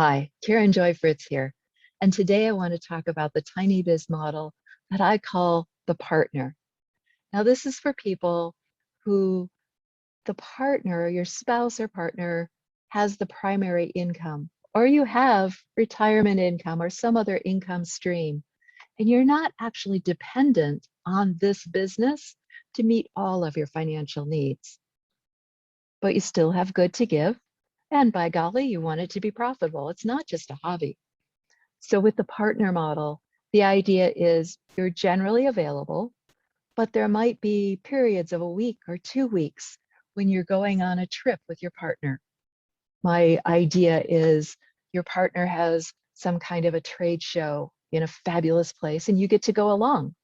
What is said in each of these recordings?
Hi, Karen Joy Fritz here. And today I want to talk about the TinyBiz model that I call the partner. Now, this is for people who the partner, your spouse or partner, has the primary income, or you have retirement income or some other income stream, and you're not actually dependent on this business to meet all of your financial needs. But you still have good to give. And by golly, you want it to be profitable. It's not just a hobby. So with the partner model, the idea is you're generally available, but there might be periods of a week or 2 weeks when you're going on a trip with your partner. My idea is your partner has some kind of a trade show in a fabulous place and you get to go along.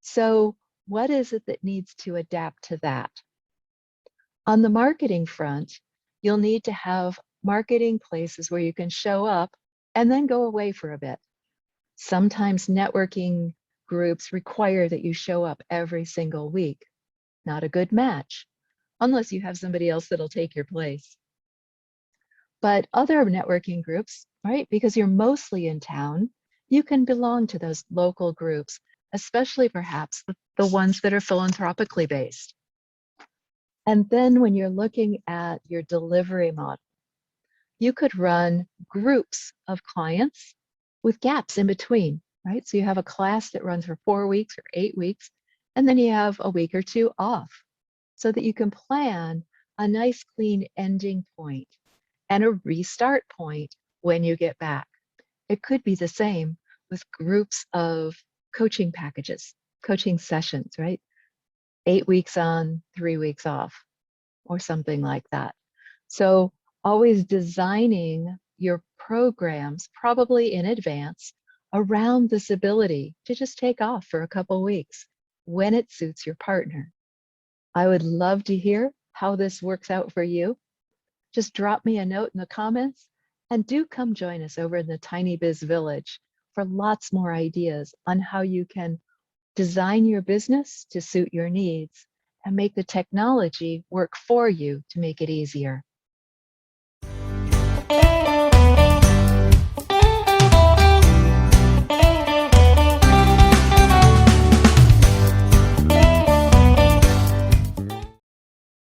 So what is it that needs to adapt to that? On the marketing front, you'll need to have marketing places where you can show up and then go away for a bit. Sometimes networking groups require that you show up every single week. Not a good match, unless you have somebody else that'll take your place. But other networking groups, right, because you're mostly in town, you can belong to those local groups, especially perhaps the ones that are philanthropically based. And then when you're looking at your delivery model, you could run groups of clients with gaps in between, right? So you have a class that runs for 4 weeks or 8 weeks, and then you have a week or two off so that you can plan a nice clean ending point and a restart point when you get back. It could be the same with groups of coaching packages, coaching sessions, right? 8 weeks on, 3 weeks off, or something like that. So always designing your programs probably in advance around this ability to just take off for a couple weeks when it suits your partner. I would love to hear how this works out for you. Just drop me a note in the comments and do come join us over in the TinyBiz Village for lots more ideas on how you can design your business to suit your needs and make the technology work for you to make it easier.